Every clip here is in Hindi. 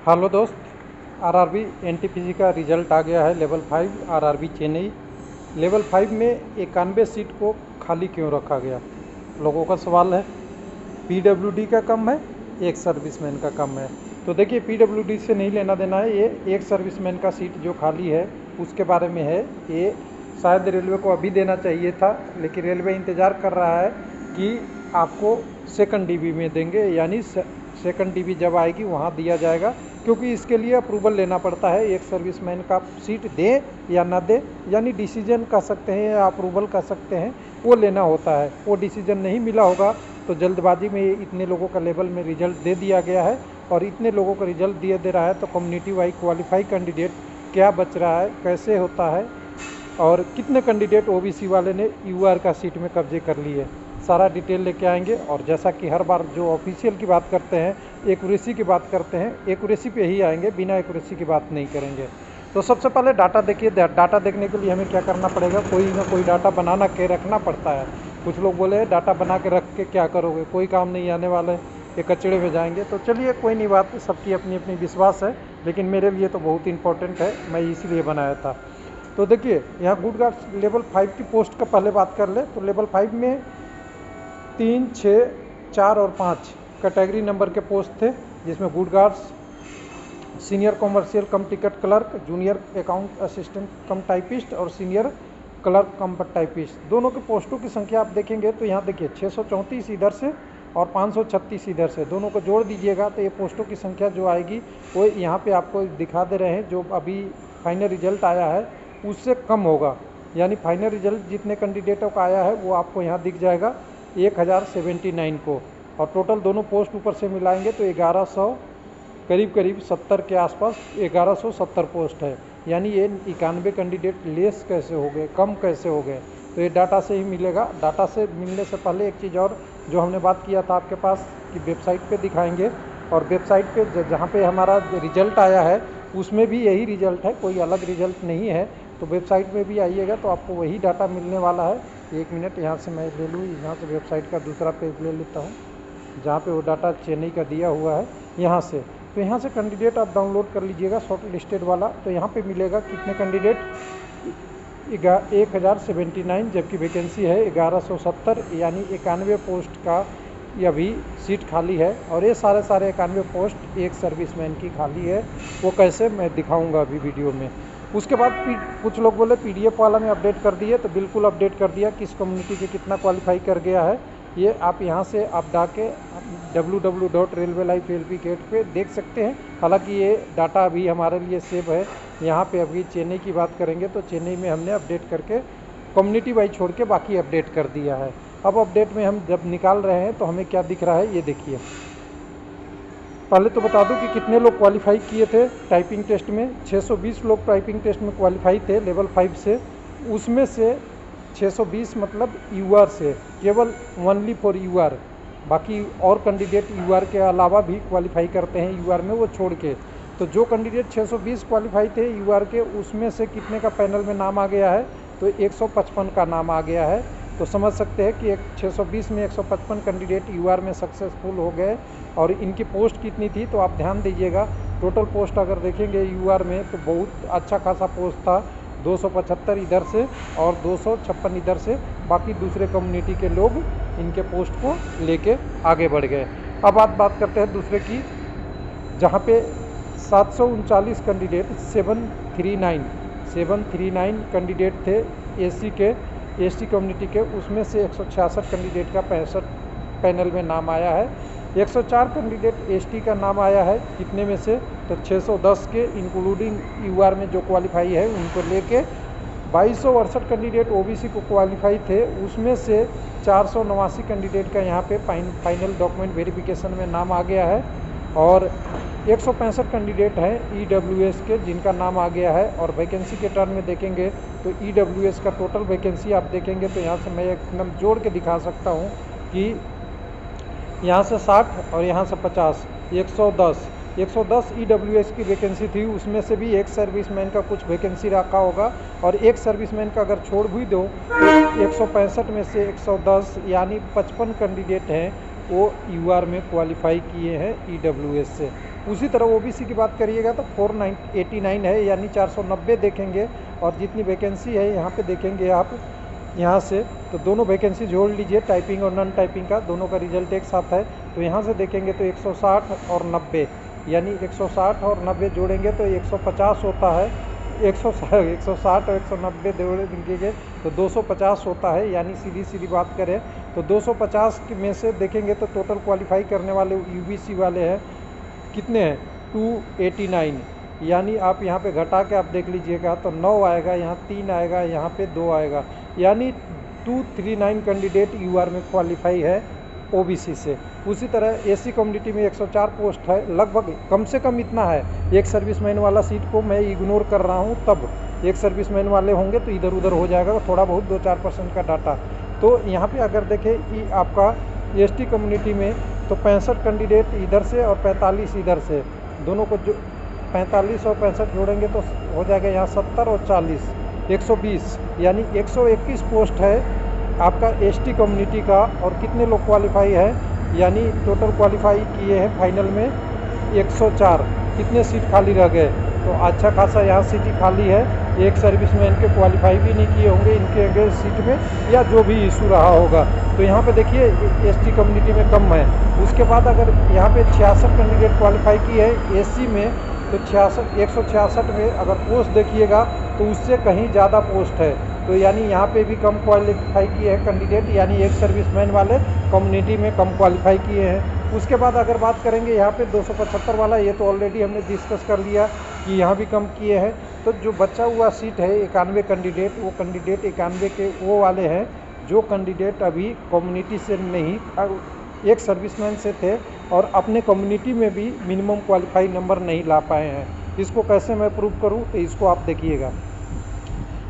हेलो दोस्त, आरआरबी एनटीपीसी का रिजल्ट आ गया है। Level 5 RRB Chennai. लेवल 5 में 91 सीट को खाली क्यों रखा गया, लोगों का सवाल है। पीडब्ल्यूडी का कम है, एक सर्विसमैन का कम है। तो देखिए, पीडब्ल्यूडी से नहीं लेना देना है। ये एक सर्विसमैन का सीट जो खाली है उसके बारे में है। ये शायद रेलवे को अभी देना चाहिए था, लेकिन रेलवे इंतज़ार कर रहा है कि आपको सेकंड डीबी में देंगे, यानी सेकंड डीबी जब आएगी वहाँ दिया जाएगा, क्योंकि इसके लिए अप्रूवल लेना पड़ता है। एक सर्विसमैन का सीट दे या ना दे, यानी डिसीजन कह सकते हैं या अप्रूवल कह सकते हैं, वो लेना होता है। वो डिसीजन नहीं मिला होगा तो जल्दबाजी में इतने लोगों का लेवल में रिजल्ट दे दिया गया है, और इतने लोगों को रिजल्ट दिए दे रहा है तो कम्युनिटी वाइज क्वालिफाई कैंडिडेट क्या बच रहा है, कैसे होता है, और कितने कैंडिडेट ओबीसी वाले ने यूआर का सीट में कब्जे कर लिए, सारा डिटेल लेके आएंगे। और जैसा कि हर बार जो ऑफिशियल की बात करते हैं, एक्यूरेसी की बात करते हैं, एक्यूरेसी पे ही आएंगे, बिना एक्यूरेसी की बात नहीं करेंगे। तो सबसे पहले डाटा देखिए। डाटा देखने के लिए हमें क्या करना पड़ेगा, कोई ना कोई डाटा बनाना के रखना पड़ता है। कुछ लोग बोले डाटा बना के रख के क्या करोगे, कोई काम नहीं आने वाले, ये कचड़े में जाएंगे। तो चलिए, कोई नहीं, बात सबकी अपनी अपनी विश्वास है, लेकिन मेरे लिए तो बहुत इंपॉर्टेंट है, मैं इसलिए बनाया था। तो देखिए, यहाँ गुड गार्ड्स लेवल 5 की पोस्ट का पहले बात कर ले। तो लेवल 5 में 3, 6, 4 और 5 कैटेगरी नंबर के पोस्ट थे, जिसमें गुड गार्ड्स, सीनियर कॉमर्शियल कम ticket clerk, junior account assistant कम टाइपिस्ट और सीनियर क्लर्क कम टाइपिस्ट, दोनों के पोस्टों की संख्या आप देखेंगे तो यहाँ देखिए 634 इधर से और 536 इधर से, दोनों को जोड़ दीजिएगा तो ये पोस्टों की संख्या जो आएगी वो यहाँ पे आपको दिखा दे रहे हैं। जो अभी फाइनल रिजल्ट आया है उससे कम होगा, यानी फाइनल रिजल्ट जितने कैंडिडेटों का आया है वो आपको यहाँ दिख जाएगा 1079 को, और टोटल दोनों पोस्ट ऊपर से मिलाएंगे तो 1100 करीब 70 के आसपास 1170 पोस्ट है। यानी ये 91 कैंडिडेट लेस कैसे हो गए, कम कैसे हो गए, तो ये डाटा से ही मिलेगा। डाटा से मिलने से पहले एक चीज़ और जो हमने बात किया था आपके पास कि वेबसाइट पे दिखाएंगे, और वेबसाइट पे जहाँ पे हमारा रिजल्ट आया है उसमें भी यही रिजल्ट है, कोई अलग रिजल्ट नहीं है। तो वेबसाइट में भी आइएगा तो आपको वही डाटा मिलने वाला है। 1 मिनट यहाँ से मैं ले लूँ, यहाँ से वेबसाइट का दूसरा पेज ले लेता हूँ जहाँ पे वो डाटा चेन्नई का दिया हुआ है। यहाँ से तो यहाँ से कैंडिडेट आप डाउनलोड कर लीजिएगा, शॉर्ट लिस्टेड वाला। तो यहाँ पे मिलेगा कितने कैंडिडेट, 1079, जबकि वैकेंसी है 1170, यानी 91 पोस्ट का अभी सीट खाली है। और ये सारे 91 पोस्ट एक सर्विसमैन की खाली है। वो कैसे, मैं दिखाऊंगा अभी वीडियो में। उसके बाद कुछ लोग बोले पीडीएफ वाला में अपडेट कर दिए, तो बिल्कुल अपडेट कर दिया, किस कम्युनिटी के कितना क्वालिफाई कर गया है ये आप यहाँ से आप जाके www.railwaylife.lp पे देख सकते हैं। हालांकि ये डाटा अभी हमारे लिए सेव है। यहाँ पे अभी चेन्नई की बात करेंगे तो चेन्नई में हमने अपडेट करके कम्युनिटी वाइज छोड़ के बाकी अपडेट कर दिया है। अब अपडेट में हम जब निकाल रहे हैं तो हमें क्या दिख रहा है, ये देखिए। पहले तो बता दूं कि कितने लोग क्वालिफाई किए थे टाइपिंग टेस्ट में। 620 लोग टाइपिंग टेस्ट में क्वालिफाई थे लेवल 5 से। उसमें से 620 मतलब यूआर से, केवल ओनली फॉर यूआर, बाकी और कैंडिडेट यूआर के अलावा भी क्वालिफाई करते हैं यूआर में, वो छोड़ के। तो जो कैंडिडेट 620 क्वालिफाई थे यूआर के, उसमें से कितने का पैनल में नाम आ गया है, तो 155 का नाम आ गया है। तो समझ सकते हैं कि 620 में 155 कैंडिडेट यूआर में सक्सेसफुल हो गए। और इनकी पोस्ट कितनी थी तो आप ध्यान दीजिएगा, टोटल पोस्ट अगर देखेंगे यूआर में तो बहुत अच्छा खासा पोस्ट था, 275 इधर से और 256 इधर से। बाकी दूसरे कम्युनिटी के लोग इनके पोस्ट को लेके आगे बढ़ गए। अब बात करते हैं दूसरे की, जहाँ पे 739 कैंडिडेट 739 कैंडिडेट थे एसटी कम्युनिटी के। उसमें से 166 कैंडिडेट का 65 पैनल में नाम आया है। 104 कैंडिडेट एसटी का नाम आया है, कितने में से, तो 610 के इंक्लूडिंग यूआर में जो क्वालिफाई है उनको लेके। 2268 कैंडिडेट ओबीसी को क्वालिफाई थे, उसमें से 489 कैंडिडेट का यहाँ पे फाइनल डॉक्यूमेंट वेरिफिकेशन में नाम आ गया है। और 165 कैंडिडेट हैं ईडब्ल्यूएस के जिनका नाम आ गया है। और वैकेंसी के टर्म में देखेंगे तो ईडब्ल्यूएस का टोटल वैकेंसी आप देखेंगे तो यहाँ से मैं एकदम जोड़ के दिखा सकता हूँ कि यहाँ से 60 और यहाँ से 50, 110 ईडब्ल्यूएस की वैकेंसी थी। उसमें से भी एक सर्विसमैन का कुछ वैकेंसी रखा होगा, और एक सर्विसमैन का अगर छोड़ भी दो तो 165 में से 110 यानी 55 कैंडिडेट हैं वो यूआर में क्वालिफाई किए हैं ईडब्ल्यूएस से। उसी तरह ओबीसी की बात करिएगा तो 489 है, यानी 490 देखेंगे। और जितनी वैकेंसी है यहाँ पे देखेंगे आप यहाँ से, तो दोनों वैकेंसी जोड़ लीजिए, टाइपिंग और नॉन टाइपिंग का, दोनों का रिजल्ट एक साथ है। तो यहाँ से देखेंगे तो 160 और 90, यानी 160 और 90 जोड़ेंगे तो 150 होता है। 160 और 190 जोड़ेंगे तो 250 होता है, यानी सीधी सीधी बात करें तो 250 में से देखेंगे तो टोटल क्वालिफाई करने वाले यूबीसी वाले हैं कितने हैं, 289। यानी आप यहाँ पे घटा के आप देख लीजिएगा तो 9 आएगा, यहाँ 3 आएगा, यहाँ पे 2 आएगा, यानी 239 कैंडिडेट यूआर में क्वालिफाई है ओबीसी से। उसी तरह एसी कम्युनिटी में 104 पोस्ट है, लगभग कम से कम इतना है। एक सर्विसमैन वाला सीट को मैं इग्नोर कर रहा हूँ, तब एक सर्विसमैन वाले होंगे तो इधर उधर हो जाएगा थोड़ा बहुत 2-4% का डाटा। तो यहाँ पे अगर देखें कि आपका एसटी कम्युनिटी में तो 65 कैंडिडेट इधर से और 45 इधर से, दोनों को जो 45 और 65 जोड़ेंगे तो हो जाएगा यहाँ 70 और 40 120, यानी 121 पोस्ट है आपका एसटी कम्युनिटी का। और कितने लोग क्वालिफाई है, यानी टोटल क्वालिफाई किए हैं फाइनल में 104। कितने सीट खाली रह गए, तो अच्छा खासा यहाँ सीट खाली है। एक सर्विसमैन के क्वालिफाई भी नहीं किए होंगे इनके अगेंस्ट सीट में, या जो भी इशू रहा होगा। तो यहाँ पे देखिए एसटी कम्युनिटी में कम है। उसके बाद अगर यहाँ पे 66 कैंडिडेट क्वालिफाई किए हैं एससी में, तो 166 में अगर पोस्ट देखिएगा तो उससे कहीं ज़्यादा पोस्ट है। तो यानी यहाँ पे भी कम क्वालिफाई किए हैं कैंडिडेट, यानी एक सर्विसमैन वाले कम्युनिटी में कम क्वालिफाई किए हैं। उसके बाद अगर बात करेंगे यहाँ पे 275 वाला, ये तो ऑलरेडी हमने डिस्कस कर लिया कि यहाँ भी कम किए हैं। तो जो बचा हुआ सीट है 91 कैंडिडेट, वो कैंडिडेट 91 के वो वाले हैं जो कैंडिडेट अभी कम्युनिटी से नहीं, एक सर्विसमैन से थे और अपने कम्युनिटी में भी मिनिमम क्वालिफाई नंबर नहीं ला पाए हैं। इसको कैसे मैं प्रूव करूँ, तो इसको आप देखिएगा।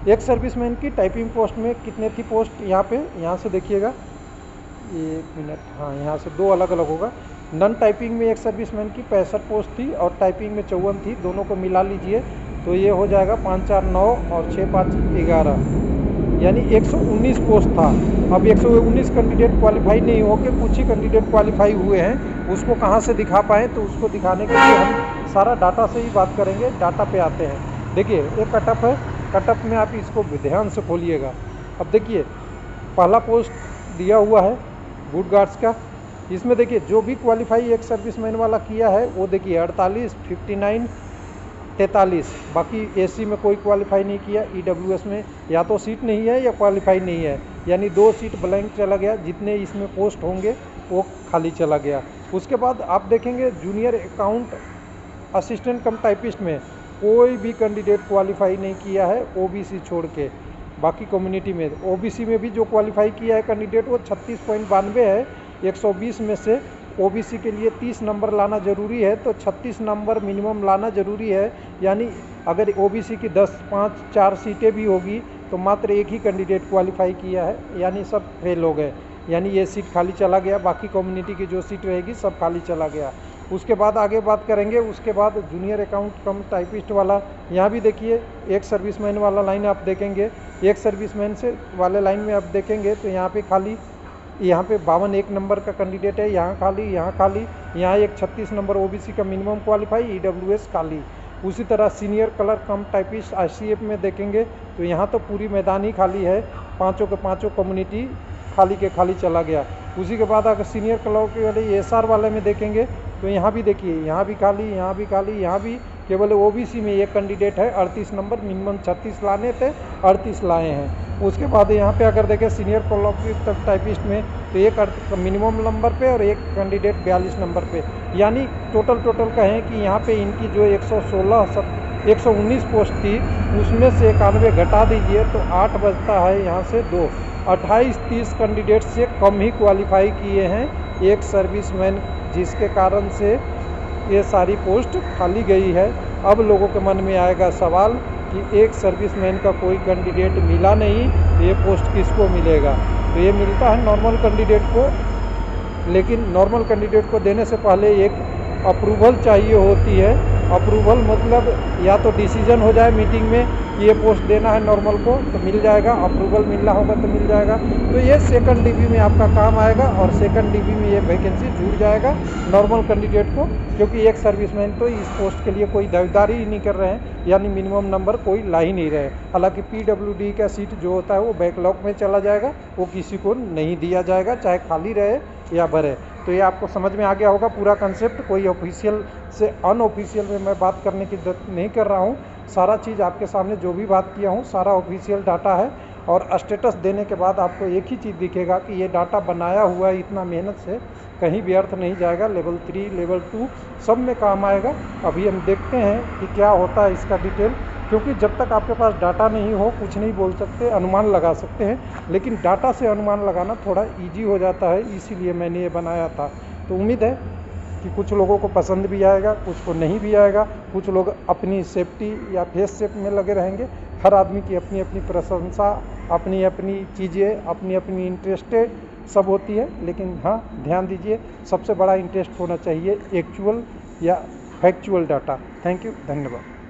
एक सर्विसमैन की टाइपिंग पोस्ट में कितने थी पोस्ट, यहाँ पे यहाँ से देखिएगा, 1 मिनट, हाँ यहाँ से 2 अलग अलग होगा। नॉन टाइपिंग में एक सर्विसमैन की 65 पोस्ट थी और टाइपिंग में 54 थी, दोनों को मिला लीजिए तो ये हो जाएगा 5 4 9 और 6 5 11, यानी 119 पोस्ट था। अब 119 कैंडिडेट क्वालिफाई नहीं हो के कुछ ही कैंडिडेट क्वालिफाई हुए हैं, उसको कहाँ से दिखा पाएँ, तो उसको दिखाने के लिए हम सारा डाटा से ही बात करेंगे। डाटा पे आते हैं, देखिए एक कटअप है, कटअप में आप इसको ध्यान से खोलिएगा। अब देखिए पहला पोस्ट दिया हुआ है गुड गार्ड्स का, इसमें देखिए जो भी क्वालिफाई एक सर्विसमैन वाला किया है वो देखिए 48, 59, 43। बाकी एसी में कोई क्वालिफाई नहीं किया, ईडब्ल्यूएस में या तो सीट नहीं है या क्वालिफाई नहीं है, यानी 2 सीट ब्लैंक चला गया, जितने इसमें पोस्ट होंगे वो खाली चला गया। उसके बाद आप देखेंगे जूनियर अकाउंट असिस्टेंट कम टाइपिस्ट में कोई भी कैंडिडेट क्वालिफाई नहीं किया है ओबीसी छोड़ के। बाकी कम्युनिटी में ओबीसी में भी जो क्वालिफाई किया है कैंडिडेट वो 36.92 है। 120 में से ओबीसी के लिए 30 नंबर लाना ज़रूरी है, तो 36 नंबर मिनिमम लाना ज़रूरी है। यानी अगर ओबीसी की 10, 5, 4 सीटें भी होगी तो मात्र एक ही कैंडिडेट क्वालिफाई किया है, यानी सब फेल हो गए, यानी ये सीट खाली चला गया। बाकी कम्युनिटी की जो सीट रहेगी सब खाली चला गया। उसके बाद आगे बात करेंगे, उसके बाद जूनियर अकाउंट कम टाइपिस्ट वाला, यहाँ भी देखिए एक सर्विसमैन वाला लाइन आप देखेंगे, एक सर्विसमैन से वाले लाइन में आप देखेंगे तो यहाँ पे खाली, यहाँ पे 52 1 नंबर का कैंडिडेट है, यहाँ खाली, यहाँ खाली, यहाँ एक 36 नंबर ओबीसी का मिनिमम क्वालिफाई, ईडब्ल्यूएस खाली। उसी तरह सीनियर क्लर्क कम टाइपिस्ट आईसीएफ में देखेंगे तो यहाँ तो पूरी मैदान ही खाली है, पाँचों के पाँचों कम्युनिटी खाली के खाली चला गया। उसी के बाद अगर सीनियर क्लर्क वाले एसआर वाले में देखेंगे तो यहाँ भी देखिए, यहाँ भी खाली, यहाँ भी खाली, यहाँ भी केवल ओबीसी में एक कैंडिडेट है 38 नंबर, मिनिमम 36 लाने थे, 38 लाए हैं। उसके बाद यहाँ पे अगर देखें सीनियर क्लर्क टाइपिस्ट में तो एक मिनिमम नंबर पे और एक कैंडिडेट 42 नंबर पे, यानी टोटल कहें कि यहाँ पे इनकी जो 119 पोस्ट थी उसमें से 91 घटा दीजिए तो 8 बचता है, यहाँ से 2, 28-30 कैंडिडेट से कम ही क्वालिफाई किए हैं एक सर्विसमैन, जिसके कारण से ये सारी पोस्ट खाली गई है। अब लोगों के मन में आएगा सवाल कि एक सर्विसमैन का कोई कैंडिडेट मिला नहीं, तो ये पोस्ट किसको मिलेगा? तो ये मिलता है नॉर्मल कैंडिडेट को, लेकिन नॉर्मल कैंडिडेट को देने से पहले एक अप्रूवल चाहिए होती है अप्रूवल मतलब या तो डिसीजन हो जाए मीटिंग में कि ये पोस्ट देना है नॉर्मल को तो मिल जाएगा, अप्रूवल मिलना होगा तो मिल जाएगा। तो ये सेकंड डीबी में आपका काम आएगा और सेकंड डीबी में ये वैकेंसी जुड़ जाएगा नॉर्मल कैंडिडेट को, क्योंकि एक सर्विसमैन तो इस पोस्ट के लिए कोई दावेदारी ही नहीं कर रहे हैं, यानी मिनिमम नंबर कोई ला ही नहीं रहे। हालांकि PWD का सीट जो होता है वो बैकलॉग में चला जाएगा, वो किसी को नहीं दिया जाएगा, चाहे खाली रहे या भरे। तो ये आपको समझ में आ गया होगा पूरा कंसेप्ट। कोई ऑफिशियल से अनऑफिशियल में मैं बात करने की नहीं कर रहा हूँ। सारा चीज़ आपके सामने जो भी बात किया हूँ सारा ऑफिशियल डाटा है, और स्टेटस देने के बाद आपको एक ही चीज़ दिखेगा कि ये डाटा बनाया हुआ है इतना मेहनत से, कहीं व्यर्थ नहीं जाएगा। लेवल 3 लेवल 2 सब में काम आएगा। अभी हम देखते हैं कि क्या होता है इसका डिटेल, क्योंकि जब तक आपके पास डाटा नहीं हो कुछ नहीं बोल सकते, अनुमान लगा सकते हैं, लेकिन डाटा से अनुमान लगाना थोड़ा ईजी हो जाता है, इसीलिए मैंने ये बनाया था। तो उम्मीद है कि कुछ लोगों को पसंद भी आएगा, कुछ को नहीं भी आएगा, कुछ लोग अपनी सेफ्टी या फेस सेफ में लगे रहेंगे। हर आदमी की अपनी अपनी प्रशंसा, अपनी अपनी चीज़ें, अपनी अपनी इंटरेस्टेड सब होती है, लेकिन हाँ ध्यान दीजिए सबसे बड़ा इंटरेस्ट होना चाहिए एक्चुअल या फैक्चुअल डाटा। थैंक यू, धन्यवाद।